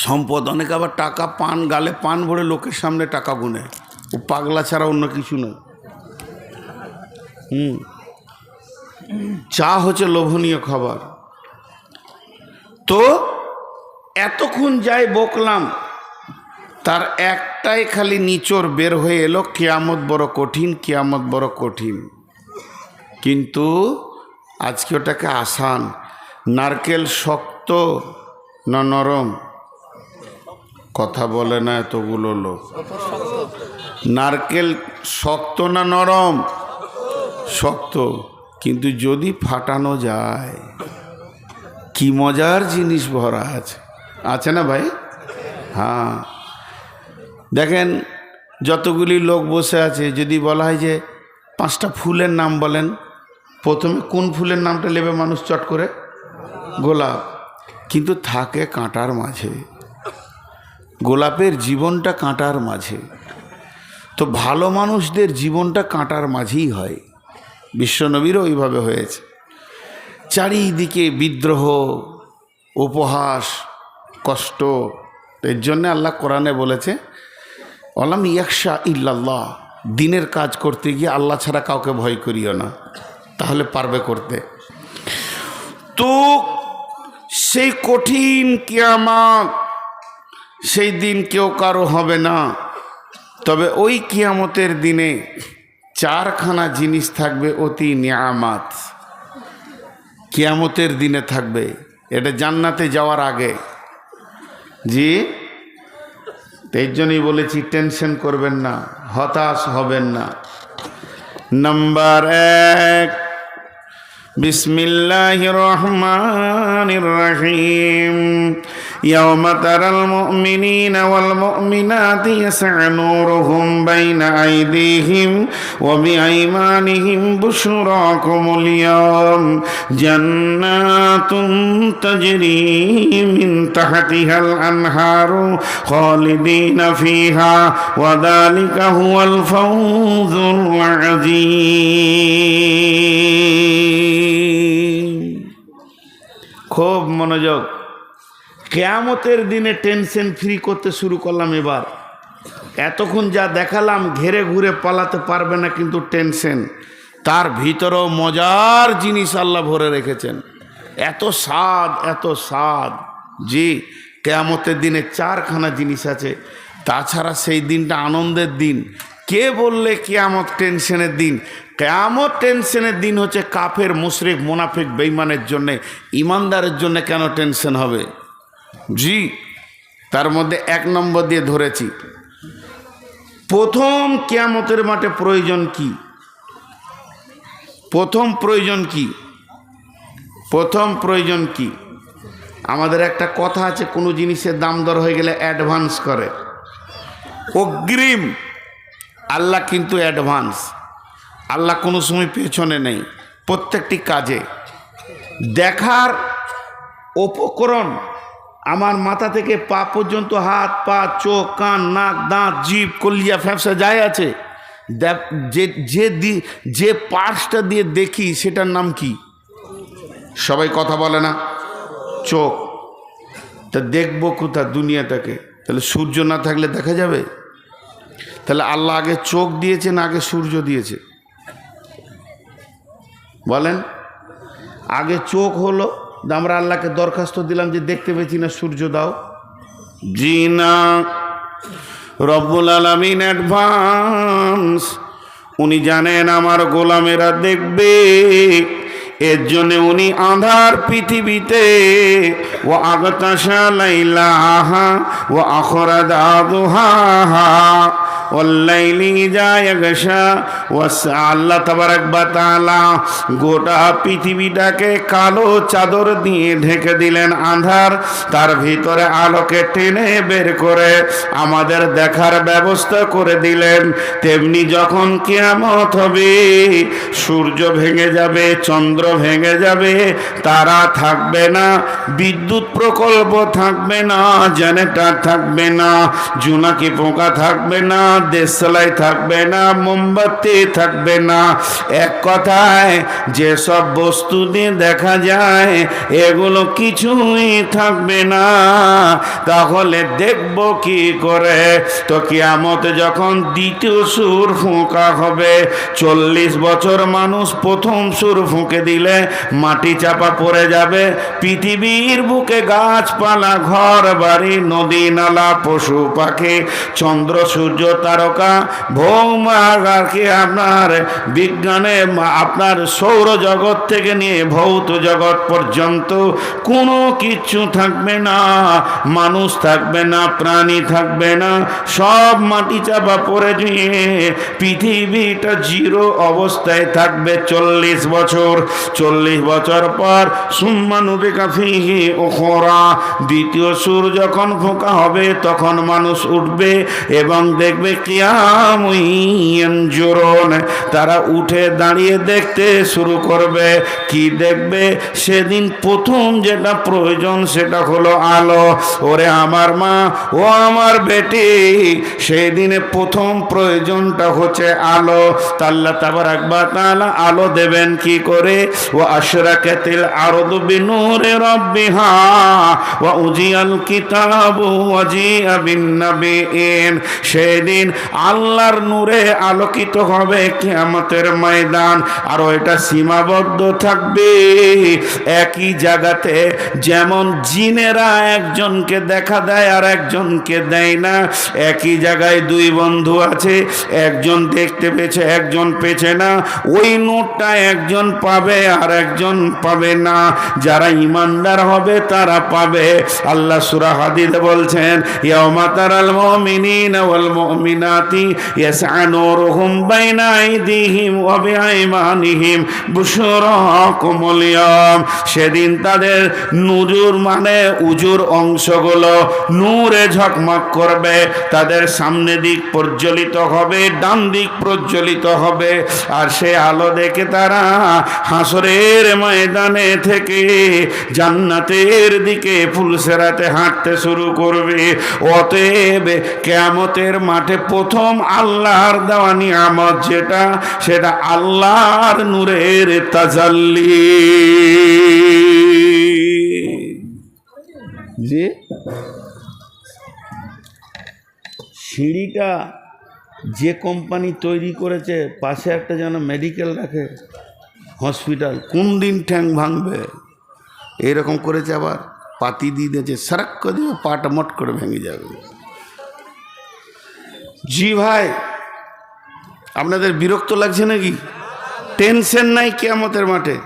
সম্পদ, অনেকে আবার টাকা পান, গালে পান ভরে লোকের সামনে টাকা গুনে। ও পাগলা ছাড়া অন্য কিছু নয়। চা হচ্ছে লোভনীয় খাবার। তো এতক্ষণ যাই বকলাম, তার একটাই খালি নিচড় বের হয়ে এলো, কিয়ামত বড় কঠিন, কিয়ামত বড় কঠিন। কিন্তু আজকে ওটাকে আসান। নারকেল শক্ত না নরম? কথা বলে না এতগুলো লোক। নারকেল শক্ত না নরম? শক্ত। কিন্তু যদি ফাটানো যায়, কি মজার জিনিস ভরা আছে, আছে না ভাই? হ্যাঁ, দেখেন যতগুলি লোক বসে আছে, যদি বলা হয় যে 5টা ফুলের নাম বলেন, প্রথমে কোন ফুলের নামটা নেবে মানুষ চট করে? গোলাপ। কিন্তু থাকে কাঁটার মাঝে। গোলাপের জীবনটা কাঁটার মাঝে। তো ভালো মানুষদের জীবনটা কাঁটার মাঝেই হয়। বিশ্বনবীরও ওইভাবে হয়েছে। চারিদিকে বিদ্রোহ, উপহাস, কষ্ট। এর জন্য আল্লাহ কোরআনে বলেছে, অলাম ইয়াকশা ইল্লাল্লাহ, দিনের কাজ করতে গিয়ে আল্লাহ ছাড়া কাউকে ভয় করিও না, তাহলে পারবে করতে। তো সেই কঠিন কিয়ামত, সেই দিন কেউ কারো হবে না। তবে ওই কিয়ামতের দিনে 4খানা জিনিস থাকবে অতি নিয়ামত। কিয়ামতের দিনে থাকবে, এটা জান্নাতে যাওয়ার আগে। জি, এই জন্যই বলেছি টেনশন করবেন না, হতাশ হবেন না। নাম্বার 1, বিসমিল্লাহির রহমানির রহিম। ইয়াওমা তারাল মুমিনিনা ওয়াল মুমিনাতি ইয়াসআ নূরুহুম বাইনা আইদিহিম ওয়া বিআইমানিহিম বুশরাকুমুল ইয়াওম জান্নাতুন তাজরি মিন তাহতিহাল আনহারু খালিদিনা ফিহা ওয়া যালিকা হুয়াল ফাওজুল আযীম। খুব মনোযোগ। কিয়ামতের দিনে টেনশন ফ্রি করতে শুরু করলাম এবার। এতক্ষণ যা দেখালাম ঘেরে ঘুরে পালাতে পারবে না, কিন্তু টেনশন, তার ভিতরেও মজার জিনিস আল্লাহ ভরে রেখেছেন। এত স্বাদ, এত স্বাদ। জি, কিয়ামতের দিনে 4খানা জিনিস আছে। তাছাড়া সেই দিনটা আনন্দের দিন। কে বললে কিয়ামত টেনশনের দিন? কিয়ামত টেনশনের দিন হচ্ছে কাফের, মুশরিক, মুনাফিক, বেঈমানের জন্যে। ইমানদারের জন্য কেন টেনশন হবে? জি, তার মধ্যে 1 নম্বর দিয়ে ধরেছি। প্রথম কিয়ামতের মাঠে প্রয়োজন কি? প্রথম প্রয়োজন কি? প্রথম প্রয়োজন কি? আমাদের একটা কথা আছে, কোনো জিনিসের দাম দর হয়ে গেলে অ্যাডভান্স করে, অগ্রিম। আল্লাহ কিন্তু অ্যাডভান্স। আল্লাহ কোনো সময় পেছনে নেই। প্রত্যেকটি কাজে দেখার উপকরণ, আমার মাথা থেকে পা পর্যন্ত, হাত, পা, চোখ, কান, নাক, দাঁত, জিভ, কলিজা, ফ্যাপসা যাই আছে, যে পার্টসটা দিয়ে দেখি সেটার নাম কি? সবাই কথা বলে না? চোখ। তা দেখবো কোথা দুনিয়াটাকে? তাহলে সূর্য না থাকলে দেখা যাবে? তাহলে আল্লাহ আগে চোখ দিয়েছে না আগে সূর্য দিয়েছে? বলেন। আগে চোখ হলো, আমরা আল্লাহকে দরখাস্ত দিলাম যে দেখতে পেয়েছি না, সূর্য দাও। জি না, রব্বুল আলামিন অ্যাডভান্স। উনি জানেন আমার গোলামেরা দেখবে, এর জন্য উনি আঁধার পৃথিবীতে ও আগতাশা লাইলাহা ও আখরাজা দুহাহা ওয়াল্লাইলি ইযা ইয়াগশা। আল্লাহ তাবারাক ওয়া তাআলা গোটা পৃথিবীটাকে কালো চাদর দিয়ে ঢেকে দিলেন, আঁধার। তার ভিতরে আলোকে টেনে বের করে আমাদের দেখার ব্যবস্থা করে দিলেন। তেমনি যখন কিয়ামত হবে, সূর্য ভেঙে যাবে, চন্দ্র ভেঙে যাবে, তারা থাকবে না, বিদ্যুৎ প্রকল্প থাকবে না, জেনারেটর থাকবে না, জোনাকি পোকা থাকবে না, দেশলাই থাকবে না, মোমবাতি থাকবে না। এক কথায় যেসব বস্তু দিয়ে দেখা যায় এগুলো কিছুই থাকবে না। তাহলে দেখব কি করে? তো কিয়ামত যখন দ্বিতীয় সুর ফুঁকা হবে, 40 বছর মানুষ প্রথম সুর ফুঁকে দিলে মাটি চাপা পড়ে যাবে। পৃথিবীর বুকে গাছপালা, ঘর বাড়ি, নদী নালা, পশু পাখি, চন্দ্র সূর্য তারকা, ভৌমাগারকে আপনার বিজ্ঞানে আপনার সৌরজগৎ থেকে নিয়ে ভৌত জগৎ পর্যন্ত কোনো কিছু থাকবে না। মানুষ থাকবে না, প্রাণী থাকবে না, সব মাটি চাপা পড়ে দিয়ে পৃথিবীটা জিরো অবস্থায় থাকবে 40 বছর। 40 বছর পর সুম্মা নুফিখা ফীহি উখরা, দ্বিতীয় সুর যখন ফোঁকা হবে তখন মানুষ উঠবে এবং দেখবে কিয়ামুন ইয়ানজুরুন, তারা উঠে দাঁড়িয়ে দেখতে শুরু করবে। কি দেখবে? সেদিন প্রথম যেটা প্রয়োজন সেটা হলো আলো। ওরে আমার মা, ও আমার বেটি, সেই দিনে প্রথম প্রয়োজনটা হচ্ছে আলো। আল্লাহ তাবারাক ওয়া তাআলা আলো দেবেন কি করে? ওয়া আশরাকাতিল আরদু বিনূরি রাব্বিহা ওয়া উজিয়াল কিতাবু ওয়া জিআ বিন নাবিয়িন, সেদিন আল্লাহর নূরে আলোকিত হবে কিয়ামতের ময়দান। আর এটা সীমাবদ্ধ থাকবে একই জায়গাতে। যেমন জিনেরা একজনকে দেখা দেয় আর একজনকে দেয় না, একই জায়গায় দুই বন্ধু আছে, একজন দেখতে পেয়েছে একজন পেয়েছে না, ওই নোটটা একজন পাবে আর একজন পাবে না। যারা ইমানদার হবে তারা পাবে। আল্লাহ সূরা হাদীদে বলছেন, ইয়াউমা তারাল মুমিনিনা ওয়াল মুমিনাতি ইয়াসআ নূরুহুম বাইনা আইদিহিম ওয়া বিআইমানিহিম বুশরাকুমুল ইয়াম, সেদিন তাদের নুজুর মানে উজুর অংশগুলো নূরে ঝকমক করবে। তাদের সামনে দিক প্রজ্বলিত হবে, ডান দিক প্রজ্বলিত হবে। আর সে আলো দেখে তারা হাসরের ময়দানে থেকে জান্নাতের দিকে ফুলসেরাতে হাঁটতে শুরু করবে। অতএব কিয়ামতের মাঠে প্রথম আল্লাহর দেওয়া নিয়ামত যেটা, সেটা আল্লাহর নূরের তাজাল্লি। যে সিঁড়িটা যে কোম্পানি তৈরি করেছে, পাশে একটা যেন মেডিকেল রাখে, হসপিটাল, কোন দিন ঠ্যাং ভাঙবে এইরকম করেছে। আবার পাতি দিয়ে দিয়েছে, সারাক করে দিয়ে পাটা মট করে ভেঙে যাবে। জি ভাই, আপনাদের বিরক্ত লাগছে নাকি? টেনশন নাই কিয়ামতের মাঠে?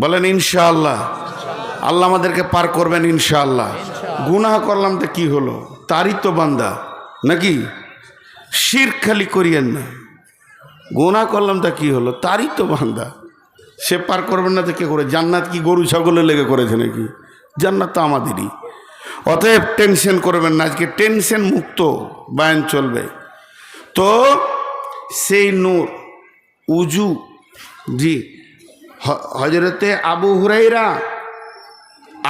বলেন ইনশাআল্লাহ। আল্লাহ আমাদেরকে পার করবেন ইনশাআল্লাহ। গুনাহ করলাম তো কি হলো, তারই তো বান্দা নাকি? শিরক খালি করিয়েন না। গুনাহ করলাম তা কি হলো, তারই তো বান্দা, সে পার করবেন না তো কে করে? জান্নাত কি গরু ছাগলের লেগে করেছে নাকি? জান্নাত তো আমাদেরই। অতএব টেনশন করবেন না, আজকে টেনশন মুক্ত বয়ান চলবে। তো সেই নূর উজু, জি, হযরতে আবু হুরায়রা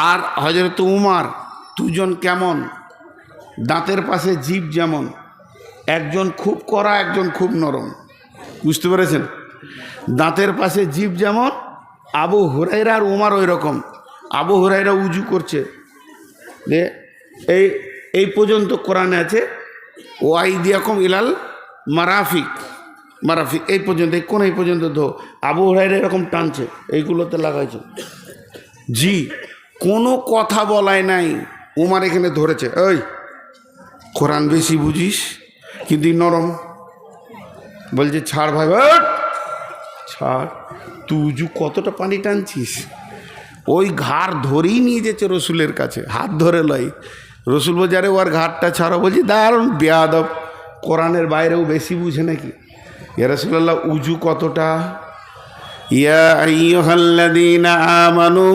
আর হযরত উমর দুজন কেমন? দাঁতের পাশে জিভ যেমন, একজন খুব কড়া একজন খুব নরম, বুঝতে পেরেছেন? দাঁতের পাশে জিভ যেমন, আবু হুরায়রা আর উমর ওই রকম। আবু হুরায়রা উজু করছে, এই পর্যন্ত কোরআনে আছে, ওয়াইদিয়াকুম ইলাল মারাফিক, মারাফিক এই পর্যন্ত, এই কোন এই পর্যন্ত ধো। আবু হুরায়রা এরকম টানছে, এইগুলোতে লাগাইছে। জি, কোনো কথা বলায় নাই। উমর এখানে ধরেছে, ওই কোরআন বেশি বুঝিস কিন্তু নরম, বলছে ছাড় ভাই, ছাড়, তুই উজু কতটা পানি টানছিস। ওই ঘাড় ধরেই নিয়ে যেছে রসুলের কাছে, হাত ধরে লয়। রসুল বলছে আরে ওর ঘাটটা ছাড়ো। বলছি দারুণ বেয়াদব, কোরআনের বাইরেও বেশি বুঝে নাকি? ইয়া রাসূলুল্লাহ উজু কতটা? ইয়া আইয়ুহাল্লাযীনা আমানু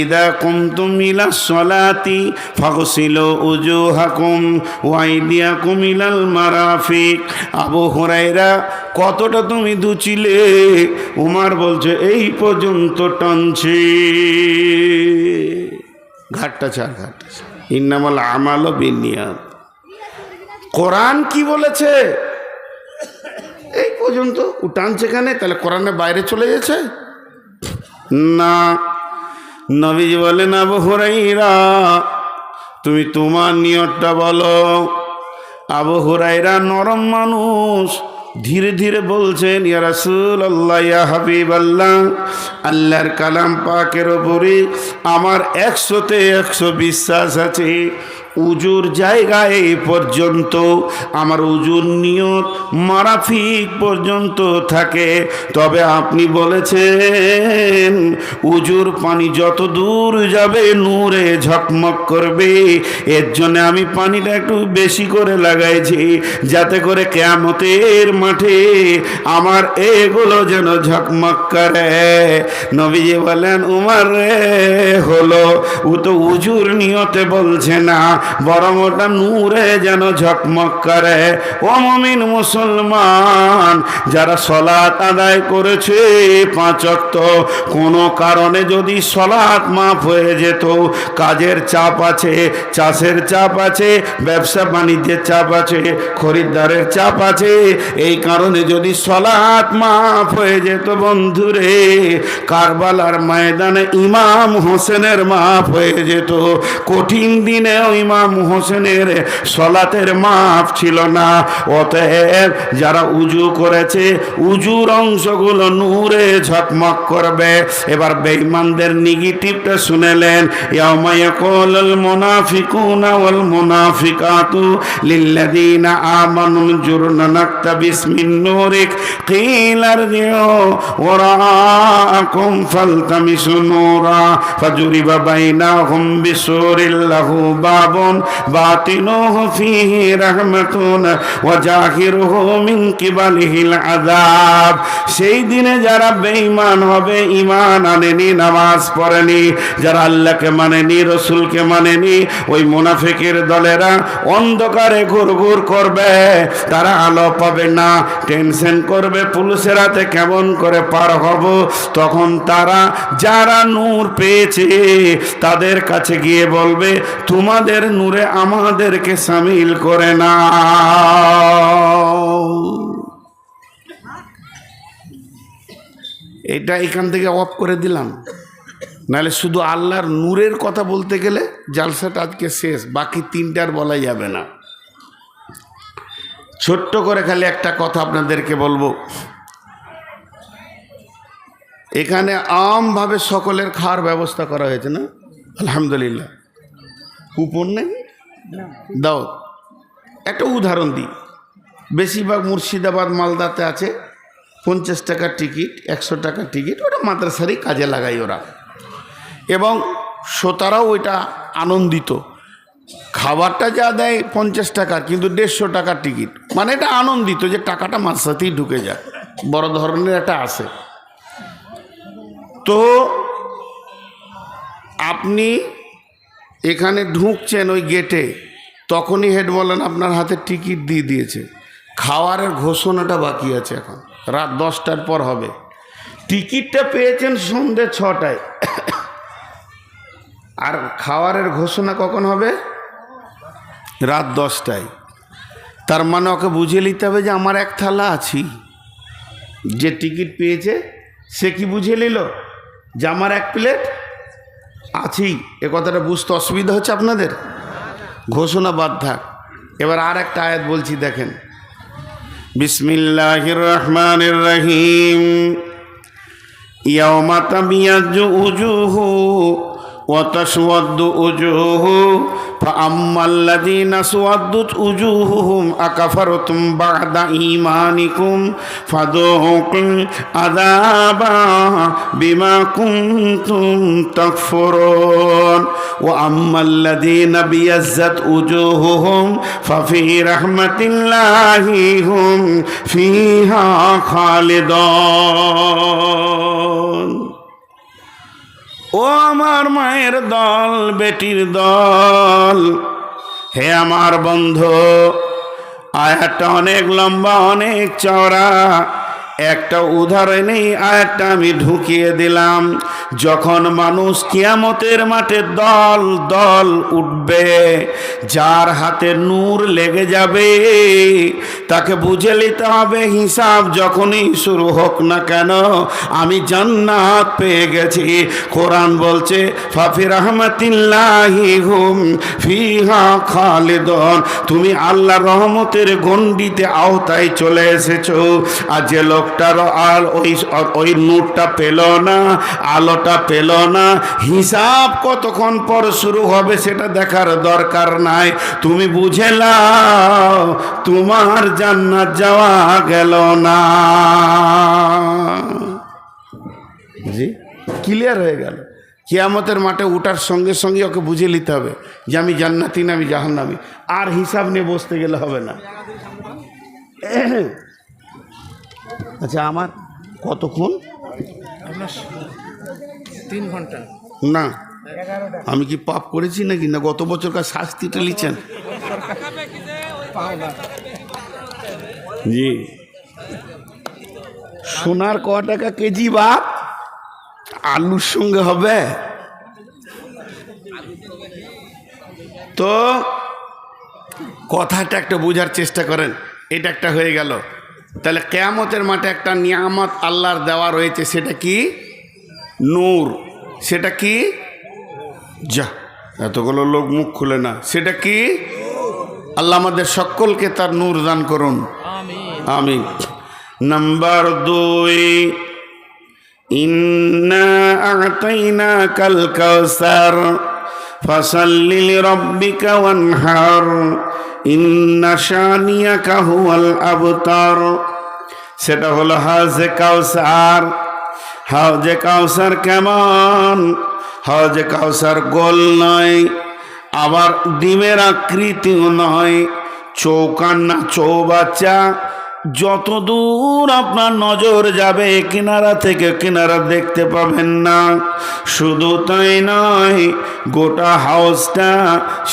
ইযা কুমতুম ইলাস সালাতি ফাগসিলু উজুহাকুম ওয়া আইদিয়াকুম ইলাল মারাফিক। আবু হুরায়রা কতটা তুমি ধুছিলে? উমর বলছে এই পর্যন্ত টানছি। ঘাটটা ছাড়, ঘাটটা ছাড়। ইন্নামাল আমালু বিন্নিয়াত। কোরআন কি বলেছে এই পর্যন্ত টানছে এখানে, তাহলে কোরআনের বাইরে চলে গেছে না। নবীজি বলেন, আবু হুরাইরা তুমি তোমার নিয়তটা বলো। আবু হুরাইরা নরম মানুষ, ধীরে ধীরে বলছেন, ইয়া রাসূলুল্লাহ, ইয়া হাবিবাল্লাহ, আল্লাহর কালাম পাকের ওপরে আমার 100-তে 100 বিশ্বাস আছে। উজুর জায়গায় পর্যন্ত আমার উজুর নিয়ত মারাফিক পর্যন্ত থাকে। তবে আপনি বলেছেন উজুর পানি যত দূর যাবে নূরে ঝকমক করবে, এর জন্য আমি পানিটা একটু বেশি করে লাগাইছি, যাতে করে কিয়ামতের মাঠে আমার এগুলো যেন ঝকমক করে। নবীজি বলেন, উমর রে, হলো ও তো উজুর নিয়তে বলছে না, বরং ওটা নূরে যেন ঝকমক করে। ও মুমিন মুসলমান, যারা সলাত আদায় করেছে 5 ওয়াক্ত, কোনো কারণে যদি সলাত মাফ হয়ে যেত, কাজের চাপ আছে, চাষের চাপ আছে, ব্যবসা বাণিজ্যের চাপ আছে, খরিদ্দারের চাপ আছে, এই কারণে যদি সলাত মাফ হয়ে যেত, বন্ধুরে, কারবালার ময়দানে ইমাম হোসেনের মাফ হয়ে যেত। কঠিন দিনেও ইমাম হোসেনের সলাতের মাপ ছিল না। অতএব যারা উজু করেছে, উজুর অংশগুলো নূরে ঝকমক করবে। এবার বেঈমানদের নেগেটিভটা শুনেলেন, ইয়াউমা ইয়াকুলুল মুনাফিকুনা ওয়াল মুনাফিকাতু লিল্লাযীনা আমানু জুরনা নাকতাবিস মিন নূরিক কিলা ইরজিউ ওয়ারাআকুম ফালতামিসু নূরা ফাজুরিবা বাইনাহুম বিসুরিল লাহু বাবুন বাতিনুহু ফীহি রাহমাতুন ওয়া জাহিরুহু মিন কিবালিহিল আযাব। সেই দিনে যারা বেঈমান হবে, ঈমান আনেনি, নামাজ পড়েনি, যারা আল্লাহকে মানেনি, রাসূলকে মানেনি, ওই মুনাফিকের দলেরা অন্ধকারে ঘুরঘুর করবে, তারা আলো পাবে না, টেনশন করবে পুলিশের হাতে কেমন করে পার হব। তখন তারা যারা নূর পেয়েছে তাদের কাছে গিয়ে বলবে, তোমাদের নূরে আমাদেরকে শামিল করে না। এটা এখান থেকে অফ করে দিলাম, নাহলে শুধু আল্লাহর নূরের কথা বলতে গেলে জালসাটা আজকে শেষ, বাকি 3টার বলা যাবে না। ছোট্ট করে খালি একটা কথা আপনাদেরকে বলবো, এখানে আমভাবে সকলের খাওয়ার ব্যবস্থা করা হয়েছে না, আলহামদুলিল্লাহ। কুপন নেই দাও, একটা উদাহরণ দিই, বেশিরভাগ মুর্শিদাবাদ মালদাতে আছে 50 টাকার টিকিট, 100 টাকার টিকিট, ওটা মাদ্রাসারই কাজে লাগাই ওরা, এবং শ্রোতারাও ওইটা আনন্দিত। খাবারটা যা দেয় 50 টাকার, কিন্তু 150 টাকার টিকিট, মানে এটা আনন্দিত যে টাকাটা মাদ্রাসাতেই ঢুকে যায়, বড় ধরনের একটা আসে। তো আপনি এখানে ঢুকছেন ওই গেটে, তখনই হেড বলেন আপনার হাতে টিকিট দিয়ে দিয়েছে, খাওয়ারের ঘোষণাটা বাকি আছে, এখন রাত 10টার পর হবে। টিকিটটা পেয়েছেন সন্ধ্যে 6টায়, আর খাওয়ারের ঘোষণা কখন হবে? রাত 10টায়। তার মানে ওকে বুঝিয়ে নিতে হবে যে আমার এক থালা আছি। যে টিকিট পেয়েছে সে কি বুঝিয়ে নিল যে আমার এক প্লেট আছি। এ কথাটা বুঝতে অসুবিধা হচ্ছে আপনাদের? ঘোষণা বাদ থাক। এবার আর একটা আয়াত বলছি, দেখেন, বিসমিল্লাহির রহমানির রহিম। ইয়াওমা তাবিয়াজ্জু উজুহু ওয়া তাসওয়াদ্দু উজুহু ফাআম্মাল্লাযীনা সুওয়াদ্দাত উজুহুহুম আকাফারতুম বা'দা ঈমানিকুম ফাযুকুল আযাবা বিমা কুনতুম তাকফুরুন ওয়া আম্মাল্লাযীনা বিয়াজ্জাত উজুহুহুম ফাফি রাহমাতিল্লাহি হুম ফিহা খালিদুন। ও আমার মায়ের দল, বেটির দল, হে আমার বন্ধু, আয়াতটা অনেক লম্বা, অনেক চওড়া, একটা উদাহরণেই আয়াতটা আমি ঢুকিয়ে দিলাম। যখন মানুষ কিয়ামতের মাঠে দল দল উঠবে, যার হাতে নূর লেগে যাবে তাকে বুঝে নিতে হবে হিসাব যখনই শুরু হোক না কেন আমি জান্নাত পেয়ে গেছি। কোরআন বলছে ফাফি রাহমাতিল্লাহি হুম ফিহা খালিদুন, তুমি আল্লাহর রহমতের গণ্ডিতে আওতায় চলে এসেছো। আর যে লোকটার আর ওই নূরটা পেল না, আলোটা পেল না, হিসাব কতক্ষণ পর শুরু হবে সেটা দেখার দরকার নাই। তুমি বুঝে নাও তোমার জান্নাত যাওয়া গেল না। জি, ক্লিয়ার হয়ে গেল। কিয়ামতের মাঠে উঠার সঙ্গে সঙ্গে ওকে বুঝে নিতে হবে যে আমি জান্নাতি না আমি জাহান্নামী। আর হিসাব নিয়ে বসতে গেলে হবে না। আচ্ছা, আমার কতক্ষণ? 3 ঘন্টা না, আমি কি পাপ করেছি নাকি? না গত বছরকার শাস্তিটা লিখছেন? জি, সোনার ক টাকা কেজি বাপ? আলুর সঙ্গে হবে তো? কথাটা একটা বোঝার চেষ্টা করেন। এটা একটা হয়ে গেল। তাহলে কিয়ামতের মাঠে একটা নিয়ামত আল্লাহর দেওয়া রয়েছে, সেটা কি? নূর। সেটা কি? যা, এতগুলো লোক মুখ খুলে না। সেটা কি? আল্লাহ আমাদের সকলকে তার নূর দান করুন, আমিন। নাম্বার 2, ইন্না আ'তাইনাকাল কাউসার ফাসাল্লি লিরাব্বিকা ওয়ানহার ইন্না শানিয়াকা হুয়াল আবতার। সেটা হলো হাউজে কাউসার। হাউজে কাউসার কেমন? হাউজে কাউসার গোল নয়, আবার ডিমের আকৃতিও নয়, চৌকান না চৌবাচ্চা। যত দূর আপনার নজর যাবে কিনারা থেকে কিনারা দেখতে পাবেন না। শুধু তাই নয়, গোটা হাউসটা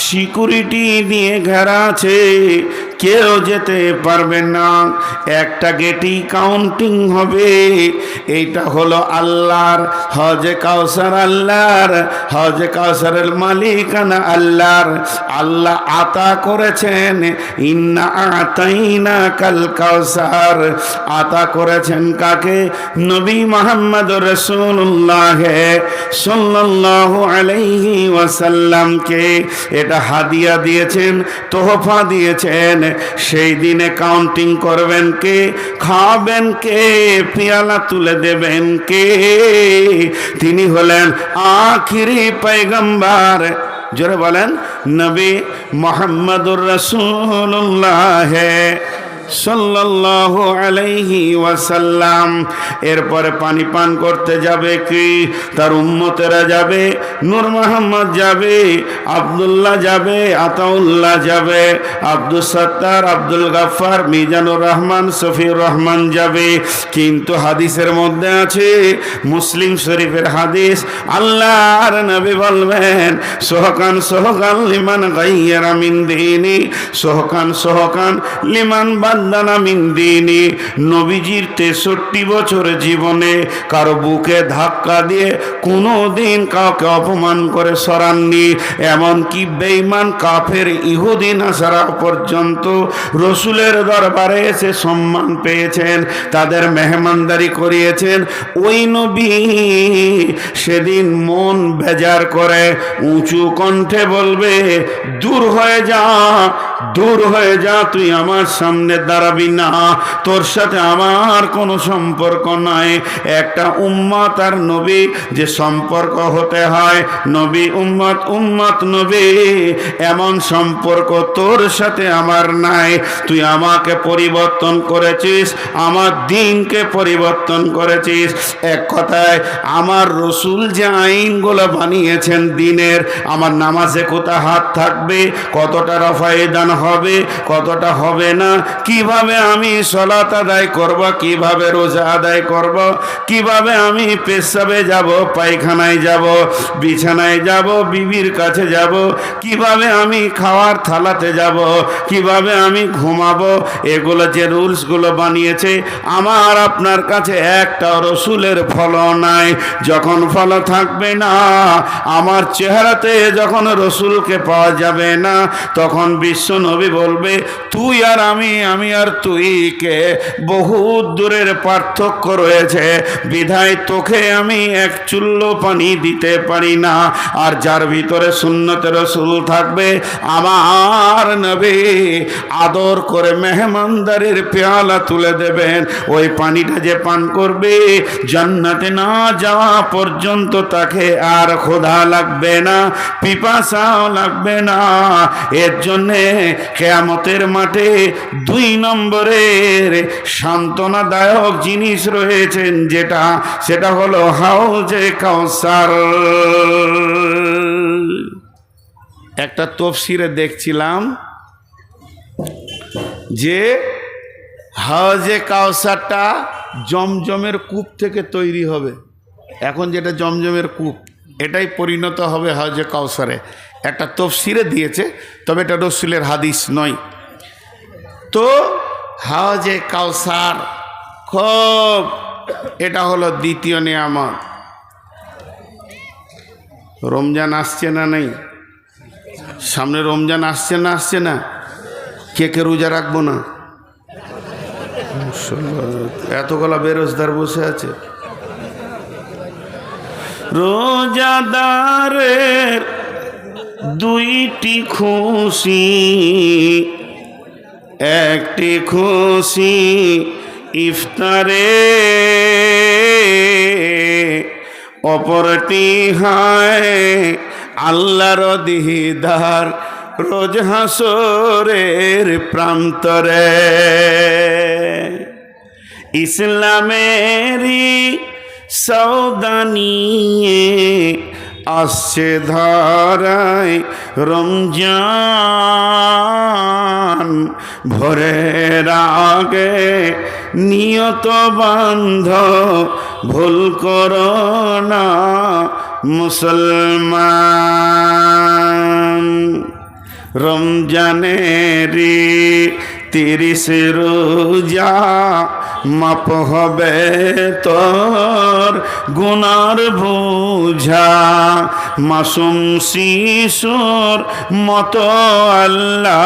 সিকিউরিটি দিয়ে ঘেরা আছে, কেউ যেতে পারবে না। একটা গেটই কাউন্টিং হবে। এইটা হলো আল্লাহর হজে কাউসার। আল্লাহর হজে কাউসারের মালিকানা আল্লাহর। আল্লাহ আতা করেছেন ইন্না আ'তাইনাকাল কাউসার। আতা করেছেন কাকে? নবী মুহাম্মদ রাসূলুল্লাহ সাল্লাল্লাহু আলাইহি ওয়াসাল্লামকে। এটা হাদিয়া দিয়েছেন, তোহফা দিয়েছেন। সেই দিনে কাউন্টিং করবেন কে? খাবেন কে? পেয়ালা তুলে দেবেন কে? তিনি হলেন আখিরি পয়গম্বর। জোরে বলেন, নবী মুহাম্মদুর রাসূলুল্লাহ সাল্লাল্লাহু আলাইহি ওয়াসাল্লাম। এরপরে পানি পান করতে যাবে কি? তার উম্মতেরা যাবে। নূর মোহাম্মদ যাবে, আব্দুল্লাহ যাবে, আতাউল্লাহ যাবে, আব্দুল সত্তার, আব্দুল গাফফার, মিজানুর রহমান, সফিউর রহমান যাবে। কিন্তু হাদিসের মধ্যে আছে, মুসলিম শরীফের হাদিস, আল্লাহর নবী বলবেন সোহকান সোহকান লিমান গায়্যারা মিন দীনি, সোহকান সোহকান লিমান বান্দানা মিন দীনি। নবীজির 63 বছর জীবনে কারো বুকে ধাক্কা দিয়ে কোনো দিন কাউকে অপমান করে সরাননি। এমনকি বেঈমান কাফের ইহুদি নাসারা পর্যন্ত রসুলের দরবারে এসে সম্মান পেয়েছেন, তাদের মেহমানদারি করিয়েছেন। ওই নবী সেদিন মন বেজার করে উঁচু কণ্ঠে বলবে, দূর হয়ে যা, দূর হয়ে যা, তুই আমার সামনে দাঁড়াবি না, তোর সাথে আমার কোনো সম্পর্ক নাই। একটা উম্মত আর নবী যে সম্পর্ক হতে হয়, নবী উম্মত, উম্মত নবী, এমন সম্পর্ক তোর সাথে আমার নাই। তুই আমাকে পরিবর্তন করেছিস, আমার দিনকে পরিবর্তন করেছিস। এক কথায় আমার রসুল যে আইনগুলো বানিয়েছেন দিনের, আমার নামাজে কোথা হাত থাকবে, কতটা রফায়ে দান পরিমাণ হবে, কতটা হবে না, কিভাবে আমি সালাত আদায় করব, কিভাবে রোজা আদায় করব, কিভাবে আমি পেশাবে যাব, পায়খানায় যাব, বিছানায় যাব, বিবির কাছে যাব, কিভাবে আমি খাওয়ার থালাতে যাব, কিভাবে আমি ঘুমাবো, এগুলো যে রুলসগুলো বানিয়েছে আমার আপনার কাছে একটা রসুলের ফলো নাই। যখন ফলো থাকবে না, আমার চেহারাতে যখন রসুলকে পাওয়া যাবে না, তখন বিশ্ব নবী বলবে তুই আর আমি আর তুই কে বহুত দূরের পার্থক্য রয়েছে, বিধায় তোকে আমি এক চুল্লো পানি দিতে পারি না। আর যার ভিতরে সুন্নতে রসুল থাকবে, আমার নবী আদর করে মেহমানদারির পেয়ালা তুলে দেবেন। ওই পানিটা যে পান করবে, জান্নাতে না যাওয়া পর্যন্ত তাকে আর ক্ষুধা লাগবে না, পিপাসাও লাগবে না। এর জন্যে কিয়ামতের মাঠে 2 নম্বরের সান্ত্বনাদায়ক জিনিস রয়েছেন, সেটা হলো হাউজে কাউসার। একটা তফসিরে দেখছিলাম যে হাউজে কাউসারটা জমজমের কূপ থেকে তৈরি হবে। এখন যেটা জমজমের কূপ, এটাই পরিণত হবে হাউজে কাউসারে। একটা তফসিরে দিয়েছে, তবে এটা রসুলের হাদিস নয়। তো হাউজে কাউসার খুব, এটা হলো দ্বিতীয় নিয়ামত। রমজান আসছে না নেই? সামনে রমজান আসছে না আসছে না? কে কে রোজা রাখবো না? এতগুলা বেরোজগার বসে আছে। রোজাদারের 2টি খুশি, একটি খুশি ইফতারে, অপরটি হয় আল্লাহর দিদার রোজ হাসরের প্রান্তরে। ইসলামেরই সওদা নিয়ে আসছে ধরায় রমজান, ভোরের আগে নিয়ত বান্ধ, ভুল করো না মুসলমান। রমজানেরই 30 রোজা মাপ হবে তোর গুনার বোঝা, মাসুম শিশুর মতো আল্লাহ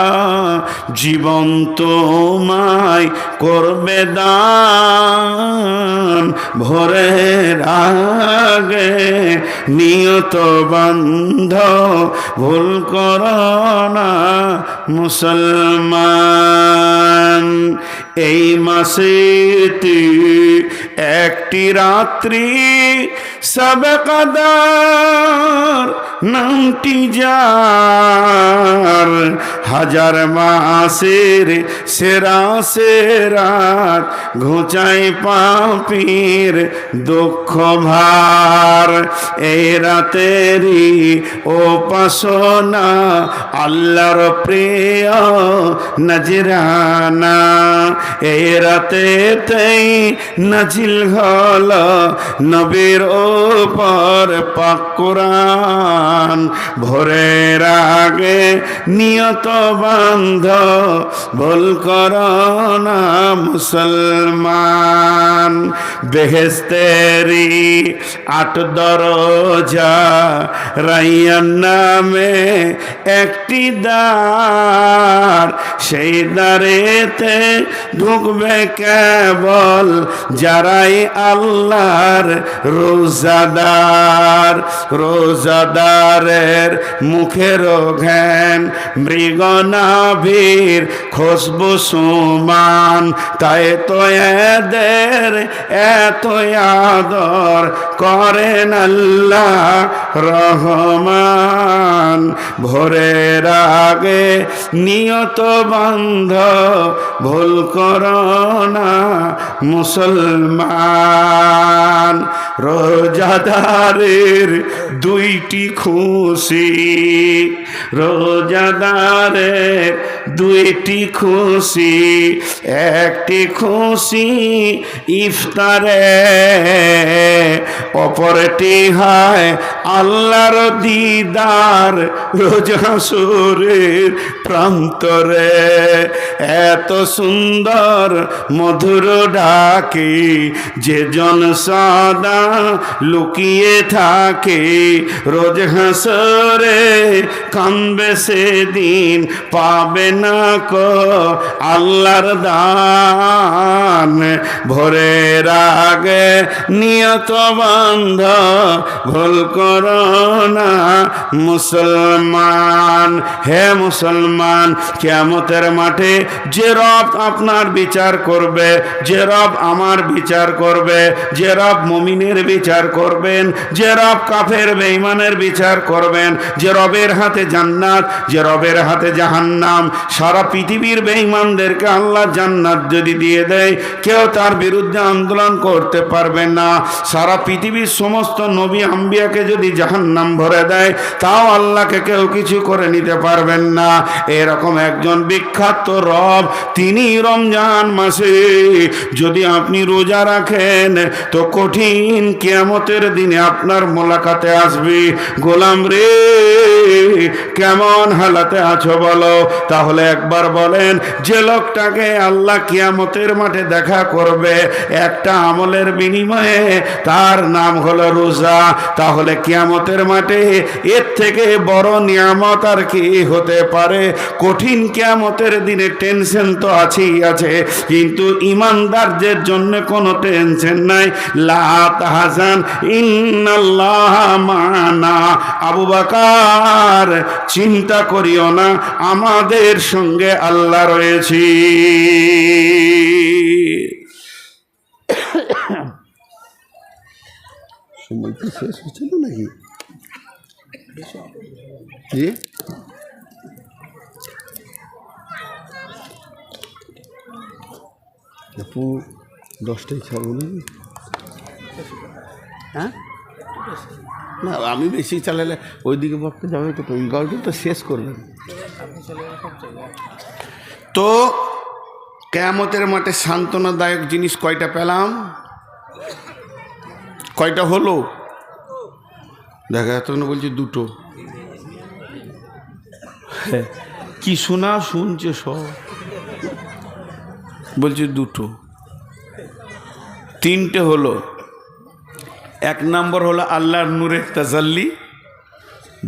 জীবন তোমায় করবে দান। ভোরের আগে নিয়ত বান্ধ, ভুল করো না মুসলমান। এই মাসেতে একটি রাত্রি সবে কদর নামটি যার, 1000 মাসের সেরা সেরাত ঘুচাই পাপীর দুঃখ ভার। এই রাতেরই উপাসনা আল্লাহর প্রিয় নজরানা, এই রাতেতেই নাজিল হল নবীর উপর পাক কোরআন। ভোরের আগে নিয়ত বান্ধ, ভুল করো না মুসলমান। বেহেশতেরি 8 দরজা, রাইয়ান নামে একটি দ্বার, সেই দ্বারেতে ঢুকবে কেবল যারাই আল্লাহর রোজাদার। রোজাদারের মুখের ঘ্যান মৃগনাভির খুশবু সুমান, তাই তো এদের এত আদর করেন আল্লাহ রহমান। ভোরের আগে নিয়ত নিয়ত বান্ধ ভুল করো না মুসলমান। রোজাদারের দুইটি খুশি, রোজাদারের দুইটি খুশি, একটি খুশি ইফতারে, অপরটি হয় আল্লাহর দিদার রোজা সুরের প্রান্তরে। এত সুন্দর মধুর ডাকে যে জন সদা লুকিয়ে থাকে, রোজ হাসরে কানবে সেদিন, পাবে না কো আল্লাহর দান। ভোরের আগে নিয়ত বান্ধ ভুল করো না মুসলমান। হে মুসলমান, কিয়ামতের মাঠে যে রব আপনার বিচার করবে, যে রব আমার বিচার করবে, যে রব মুমিনের বিচার করবেন, যে রব কাফের বেঈমানের বিচার করবেন, যে রবের হাতে জান্নাত, যে রবের হাতে জাহান্নাম। সারা পৃথিবীর বেঈমানদেরকে আল্লাহ জান্নাত যদি দিয়ে দেয়, কেউ তার বিরুদ্ধে আন্দোলন করতে পারবে না। সারা পৃথিবীর সমস্ত নবী আম্বিয়াকে যদি জাহান্নাম ভরে দেয়, তাও আল্লাহকে কেউ কিছু করে নিতে পারবেন না। এরকম একজন বিখ্যাত রব, তিনি রমজান মাসে যদি আপনি রোজা রাখেন, তো কঠিন কিয়ামতের দিনে আপনার মোলাকাতে আসবে। গোলাম রে, কেমন হালাতে আছো বলো? তাহলে একবার বলেন, যে লোকটাকে আল্লাহ কিয়ামতের মাঠে দেখা করবে একটা আমলের বিনিময়ে, তার নাম হলো রোজা। তাহলে কিয়ামতের মাঠে এর থেকে বড় নিয়ামত আর কি হতে পারে? কঠিন কিয়ামতের দিনে টেনশন তো আছেই আছে, কিন্তু ইমানদারদের জন্য কোনো টেনশন নাই। লা তাহজান ইন্নাল্লাহ মানা। আবু বকর, চিন্তা করিও না, আমাদের সঙ্গে আল্লাহ রয়েছে। সময় কি শেষ হচ্ছিল নাকি? জি, আপু 10টায় খাবো নাকি? হ্যাঁ, না আমি বেশি চালালে ওইদিকে বক্তা যাবে তো, ওই গল্প তো শেষ করবেন। তো কিয়ামতের মাঠে সান্ত্বনাদায়ক জিনিস কয়টা পেলাম? কয়টা হলো? দেখা এতক্ষণ বলছে দুটো। কি শোনা শুনছে সব, বলছে দুটো। তিনটে হলো। এক নম্বর হলো আল্লাহর নূরের তাজাল্লি,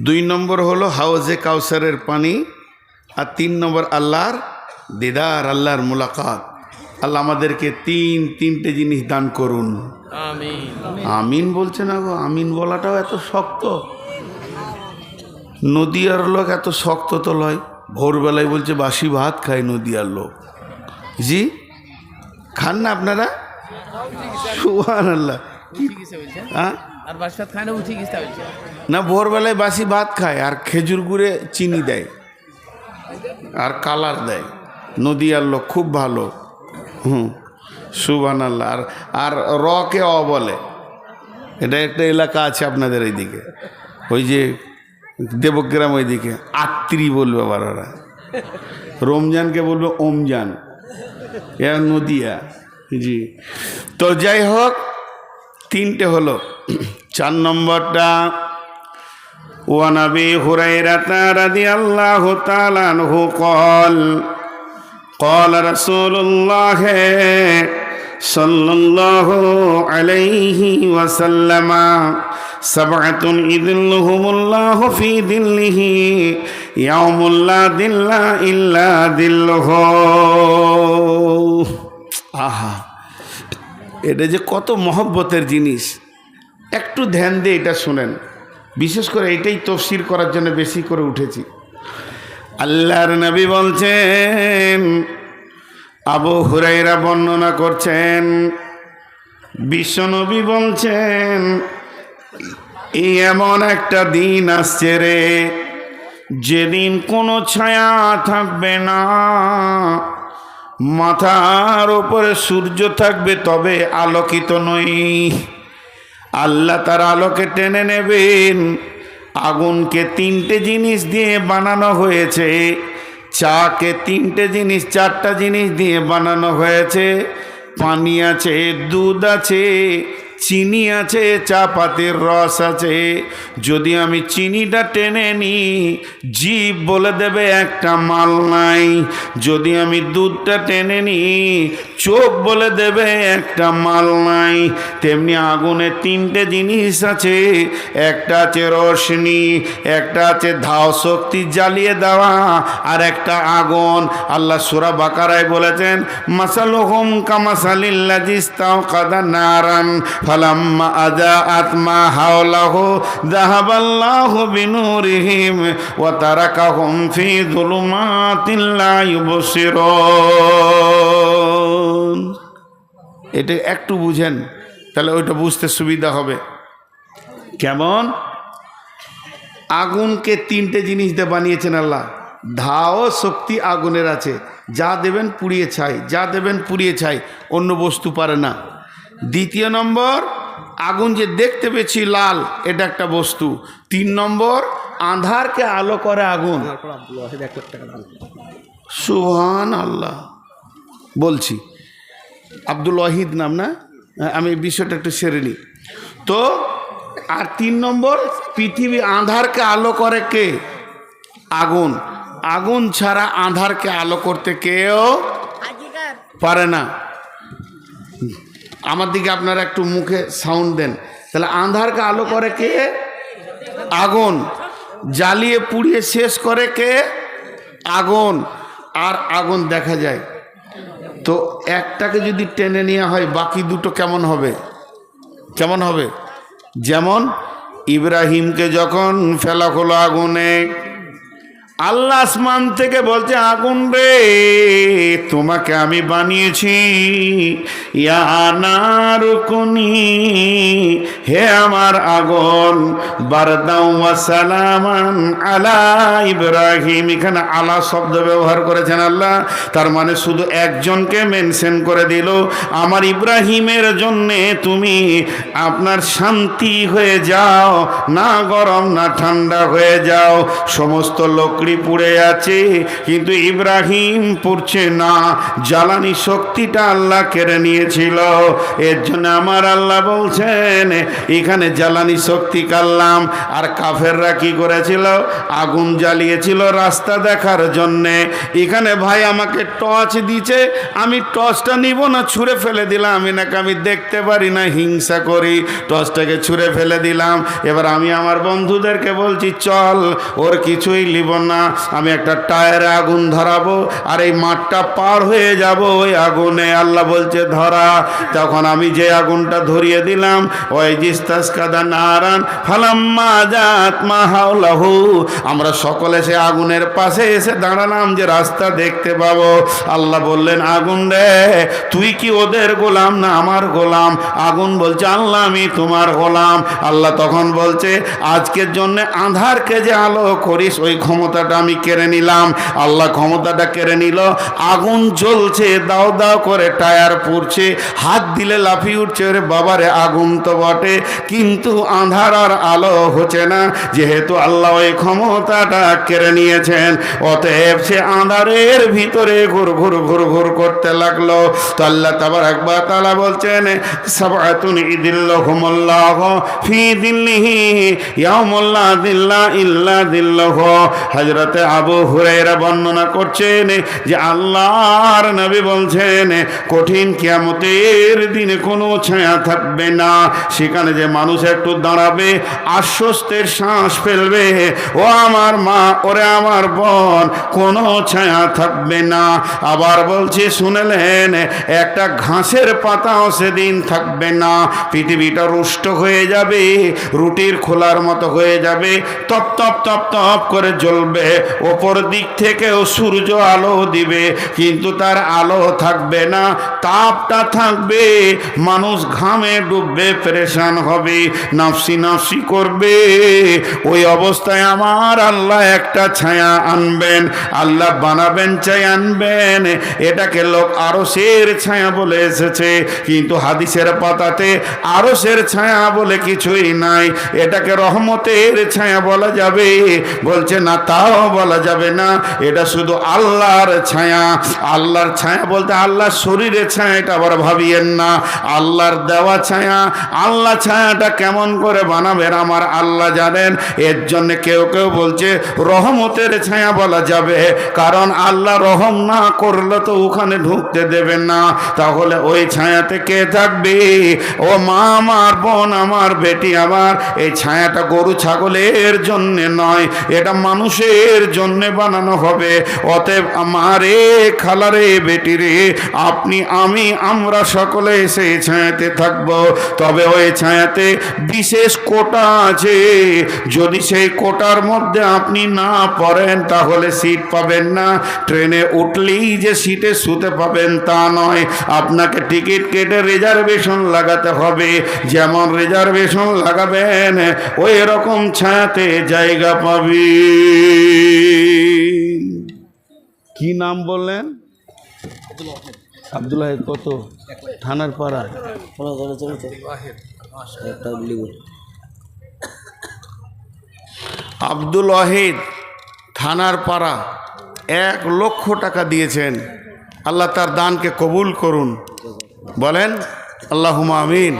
2 নম্বর হলো হাউজে কাউসারের পানি, আর 3 নম্বর আল্লাহর দিদার, আল্লাহর মুলাকাত। আল্লাহ আমাদেরকে তিনটে জিনিস দান করুন। আমিন। আমিন বলছে না গো, আমিন বলাটাও এত শক্ত। নদিয়ার লোক এত শক্ত তো লয়। ভোরবেলায় বলছে বাসি ভাত খায় নদিয়ার লোক। জি, খান না আপনারা? সুবহানাল্লাহ। হ্যাঁ, না ভোরবেলায় বাসি ভাত খায় আর খেজুর গুড়ে চিনি দেয় আর কালার দেয়। নদিয়ার লোক খুব ভালো। সুবহানাল্লাহ। আর রকে অ বলে। এটা একটা এলাকা আছে আপনাদের এইদিকে, ওই যে দেবগ্রাম ওইদিকে আত্রি বলবে আবার ওরা। রমজানকে বলবে ওমজান, এ নদিয়া। জি, তো যাই হোক, তিনটে হলো। 4 নম্বরটা, ওয়ান আবি হুরায়রা রাদিয়াল্লাহু তাআলা আনহু قال قال رسول الله صلى الله عليه وسلم سبعة يظلهم الله في ظله يوم لا ظل إلا ظله। আহা, এটা যে কত মহব্বতের জিনিস, একটু ধ্যান দিয়ে এটা শুনেন। বিশেষ করে এটাই তাফসীর করার জন্য বেশি করে উঠেছি। আল্লাহর নবী বলছেন, আবু হুরায়রা বর্ণনা করছেন, বিশ্বনবী বলছেন, এই এমন একটা দিন আসছে রে, যেদিন কোনো ছায়া থাকবে না, মাথার ওপরে সূর্য থাকবে তবে আলোকিত নই। আল্লাহ তার আলোকে টেনে নেবেন। আগুনকে তিনটে জিনিস দিয়ে বানানো হয়েছে, চাকে চারটা জিনিস দিয়ে বানানো হয়েছে। পানি আছে, দুধ আছে, চিনি আছে, চা পাতির রস আছে। যদি আমি চিনিটা টেনে নিই, জিভ বলে দেবে একটা মাল নাই। যদি আমি দুধটা টেনে নিই, চোখ বলে দেবে একটা মাল নাই। তেমনি আগুনে তিনটে জিনিস আছে, একটা আছে রোশনি, একটা আছে ধাও শক্তি জ্বালিয়ে দেওয়া, আর একটা আগুন। আল্লাহ সূরা বাকারায় বলেছেন, মাসালুহুম কামাসালিল্লাযী ইসতাওকাদা নারান ফালাম্মা আযাআত মা হাওলাহু যাহাবাল্লাহু বিনূরিহিম ওয়া তারাকাহুম ফি যুলুমাতিন লা ইউবসিরুন। এটা একটু বুঝেন, তাহলে ওইটা বুঝতে সুবিধা হবে। কেমন? আগুনকে তিনটে জিনিস দিয়ে বানিয়েছেন আল্লাহ। ধাও শক্তি আগুনের আছে, যা দেবেন পুড়িয়ে ছাই, যা দেবেন পুড়িয়ে ছাই, অন্য বস্তু পারে না। দ্বিতীয় নম্বর, আগুন যে দেখতে পেয়েছি লাল, এটা একটা বস্তু। 3 নম্বর, আঁধারকে আলো করে আগুন। সুবহান আল্লাহ। বলছি আব্দুল ওয়াহিদ নাম না? আমি বিষয়টা একটু সেরে নিই তো। আর 3 নম্বর, পৃথিবী আঁধারকে আলো করে কে? আগুন। আগুন ছাড়া আঁধারকে আলো করতে কেউ পারে না। আমার দিকে আপনারা একটু মুখে সাউন্ড দেন। তাহলে আঁধারকে আলো করে কে? আগুন। জ্বালিয়ে পুড়িয়ে শেষ করে কে? আগুন। আর আগুন দেখা যায় তো একটাকে যদি টেনে নেওয়া হয়, বাকি দুটো কেমন হবে? কেমন হবে? যেমন ইব্রাহিমকে যখন ফেলা হলো আগুনে, আল্লাহ আসমান থেকে বলছে, আগুন রে, তোমাকে আমি বানিয়েছি। ইয়া নারুকুনি, হে আমার আগুন, বারদাও ওয়া সালামান আলা ইব্রাহিম। এখানে আলা শব্দ ব্যবহার করেছেন আল্লাহ, তার মানে শুধু একজনকে মেনশন করে দিল, আমার ইব্রাহিমের জন্যে তুমি আপনার শান্তি হয়ে যাও, না গরম না ঠান্ডা হয়ে যাও। সমস্ত লোক পুড়ে আছে, কিন্তু ইব্রাহিম পুড়ছে না। জ্বালানি শক্তিটা আল্লাহ কেড়ে নিয়েছিল। এর জন্য আমার আল্লাহ বলছেন, এখানে জ্বালানি শক্তি কাল্লাম। আর কাফেররা কি করেছিল? আগুন জ্বালিয়েছিল রাস্তা দেখার জন্যে। এখানে ভাই আমাকে টর্চ দিচ্ছে, আমি টর্চটা নিব না, ছুঁড়ে ফেলে দিলাম। এনাকে আমি দেখতে পারি না, হিংসা করি, টর্চটাকে ছুঁড়ে ফেলে দিলাম। এবার আমি আমার বন্ধুদেরকে বলছি, চল, ওর কিছুই লিব না, আমি একটা টায়ারে আগুন ধরাবো, আর এই মাঠটা পার হয়ে যাব ওই আগুনে। আল্লাহ বলছে ধরা। তখন আমি যে আগুনটা ধরিয়ে দিলাম, ওই জিস্তাসকাদা নারান ফালাম্মা জাত মা হাওলাহু, আমরা সকলে সে আগুনের পাশে এসে দাঁড়ালাম যে রাস্তা দেখতে পাবো। আল্লাহ বললেন, আগুন রে, তুই কি ওদের গোলাম না আমার গোলাম? আগুন বলছে, আল্লাহ আমি তোমার গোলাম। আল্লাহ তখন বলছে, আজকের জন্য আঁধারকে যে আলো করিস, ওই ক্ষমতাটা আমি কেড়ে নিলাম। আল্লাহ ক্ষমতাটা কেড়ে নিল। আগুন জ্বলছে, দাও দাও করে টায়ার পুড়ছে, হাত দিলে লাফিয়ে উঠছে, রে বাবারে আগুন তো বটে, কিন্তু আঁধার আর আলো হচ্ছে না, যেহেতু আল্লাহ ওই ক্ষমতাটা কেড়ে নিয়েছেন। অতএব সে আঁধারের ভিতরে ঘুর ঘুর ঘুর ঘুর করতে লাগলো। তো আল্লাহ তাবারাক ওয়া তাআলা বলছেন, সাবআতুন ইদিল্লাহুমুল্লাহু ফি দিল্লিহি ইয়াউমুল লা দিল্লা ইল্লা দিল্লাহু। হযরতে আবু হুরায়রা বর্ণনা করছেন যে আল্লাহর নবী বলছেন, কঠিন কিয়ামতের দিনে কোনো ছায়া থাকবে না। সেখানে যে মানুষ একটু দাঁড়াবে, আশ্বস্তের শ্বাস ফেলবে, ও আমার মা, ওরে আমার বোন, কোনো ছায়া থাকবে না। আবার বলছি, শুনলেন, একটা ঘাসের পাতাও সেদিন থাকবে না। পৃথিবীটা রুষ্ট হয়ে যাবে, রুটির খোলার মতো হয়ে যাবে, তপ তপ তপ তপ করে জ্বলবে। ওপর দিক থেকেও সূর্য আলো দিবে, কিন্তু তার আলো থাকবে না, তাপটা থাকবে। মানুষ ঘামে ডুববে, পেরেশান হবে, নাফসি নাফসি করবে। ওই অবস্থায় আমার আল্লাহ একটা ছায়া আনবেন, আল্লাহ বানাবেন, ছায়া আনবেন। এটাকে লোক আরশের ছায়া বলে এসেছে, কিন্তু হাদিসের পাতাতে আরশের ছায়া বলে কিছুই নাই। এটাকে রহমতের ছায়া বলা যাবে, বলছে না তাও বলা যাবে না, এটা শুধু আল্লাহর ছায়া। আল্লাহর ছায়া বলতে আল্লাহর শরীরের ছায়া, এটা আবার ভাবিয়েন না, আল্লাহর দেওয়া ছায়া। আল্লাহ ছায়াটা কেমন করে বানাবেন আমার আল্লাহ জানেন। এর জন্য কেউ কেউ বলছে রহমতের ছায়া বলা যাবে, কারণ আল্লাহ রহম না করলে তো ওখানে ঢুকতে দেবেন না। তাহলে ওই ছায়াতে কে থাকবে? ও মা আমার, বোন আমার, বেটি আমার, এই ছায়াটা গরু ছাগলের জন্য নয়, এটা মানুষের জন্য বানানো হবে। অতএব আমারে খালারে বেটিরে, আপনি আমি আমরা সকলে সেই ছায়াতে থাকব। তবে ওই ছায়াতে বিশেষ কোটা আছে, যদি সেই কোটার মধ্যে আপনি না পড়েন তাহলে সিট পাবেন না। ট্রেনে উঠলেই যে সিটে শুতে পাবেন তা নয়, আপনাকে টিকিট কেটে রিজার্ভেশন লাগাতে হবে। যেমন রিজার্ভেশন লাগাবেন ওই রকম ছায়াতে জায়গা পাবি। কি নাম বললেন? আব্দুল ওয়াহিদ। কত? থানার পাড়া। আব্দুল ওয়াহিদ, থানার পাড়া, 1 লক্ষ টাকা দিয়েছেন। আল্লাহ তার দানকে কবুল করুন, বলেন আল্লাহুম্মা আমিন।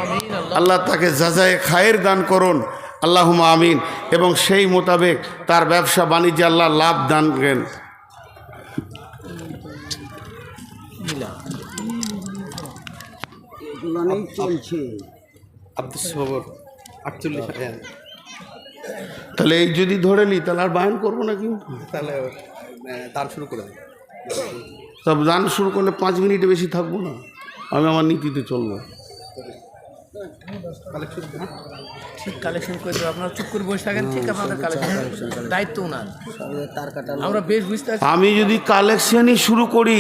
আল্লাহ তাকে জাযায়ে খায়ের দান করুন, আল্লাহুম্মা আমিন। এবং সেই মোতাবেক তার ব্যবসা বাণিজ্যে আল্লাহ লাভ দান করেন। তাহলে এই যদি ধরে নিই তাহলে আর বায়ন করবো না, কিন্তু তাহলে দান শুরু করে দেন। সব দান শুরু করলে 5 মিনিটে বেশি থাকবো না, আমি আমার নীতিতে চলবো। ঠিক কালেকশন করে দেবো, আপনারা চুপ করে বসে থাকেন, ঠিক আপনাদের কালেকশন দায়িত্ব না, আমরা বেশ বুঝতে পারছি। আমি যদি কালেকশনই শুরু করি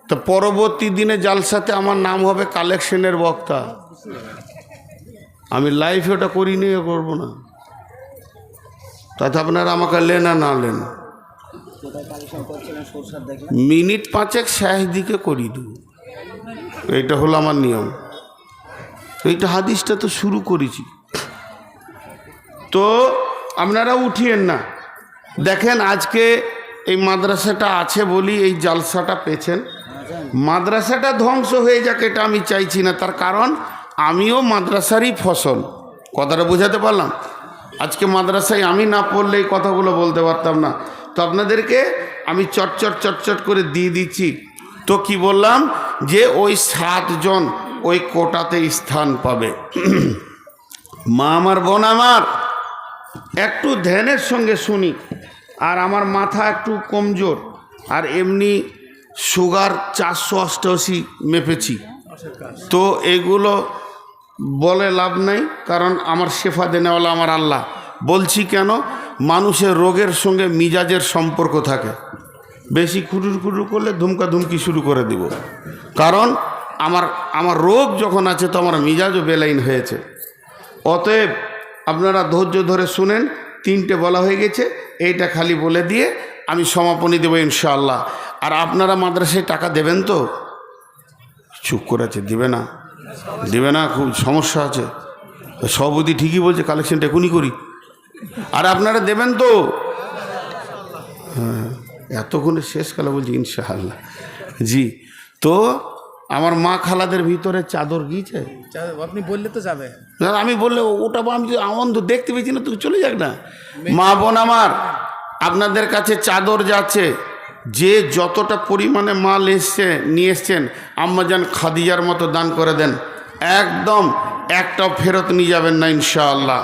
তো পরবর্তী দিনে জালসাতে আমার নাম হবে কালেকশনের বক্তা। আমি লাইফে ওটা করি নিয়ে করবো না, তাতে আপনারা আমাকে লেন আর না লেন, মিনিট 5 শেষ দিকে করি দেবো। এইটা হলো আমার নিয়ম। এইটা হাদিসটা তো শুরু করেছি, তো আপনারা উঠিয়েন না। দেখেন আজকে এই মাদ্রাসাটা আছে বলি এই জালসাটা পেয়েছেন। মাদ্রাসাটা ধ্বংস হয়ে যাক এটা আমি চাইছি না, তার কারণ আমিও মাদ্রাসারই ফসল। কথাটা বোঝাতে পারলাম? আজকে মাদ্রাসায় আমি না পড়লে এই কথাগুলো বলতে পারতাম না। তো আপনাদেরকে আমি চটচট করে দিয়ে দিচ্ছি। তো কি বললাম যে ওই 7 জন ওই কোটাতে স্থান পাবে। মা আমার, বোন আমার, একটু ধ্যানের সঙ্গে শুনি। আর আমার মাথা একটু কমজোর, আর এমনি সুগার 488 মেপেছি, তো এগুলো বলে লাভ নাই, কারণ আমার শেফা দেনেওয়ালা আমার আল্লাহ। বলছি কেন? মানুষের রোগের সঙ্গে মিজাজের সম্পর্ক থাকে, বেশি খুটুর করলে ধুমকি শুরু করে দিব। কারণ আমার রোগ যখন আছে তো আমার মিজাজও বেলাইন হয়েছে। অতএব আপনারা ধৈর্য ধরে শুনেন। 3টে বলা হয়ে গেছে, এইটা খালি বলে দিয়ে আমি সমাপনী দেবো ইনশাআল্লাহ। আর আপনারা মাদ্রাসায় টাকা দেবেন তো? চুপ করে আছে, দিবে না, খুব সমস্যা আছে। সভাপতি ঠিকই বলছে, কালেকশনটা এখনই করি। আর আপনারা দেবেন তো? হ্যাঁ, এতক্ষণে শেষকালে বলছি ইনশাআল্লাহ। জি, তো আমার মা খালাদের ভিতরে চাদর গিয়েছে, আপনি বললে তো যাবে। আমি বললে ওটা আমি আনন্দ দেখতে পেয়েছি না, তুই চলে যাক না। মা বোন আমার, আপনাদের কাছে চাদর যাচ্ছে, যে যতটা পরিমাণে মাল নিয়ে এসছেন আম্মাজান খাদিজার মতো দান করে দেন। একদম একটাও ফেরত নিয়ে যাবেন না ইনশাআল্লাহ।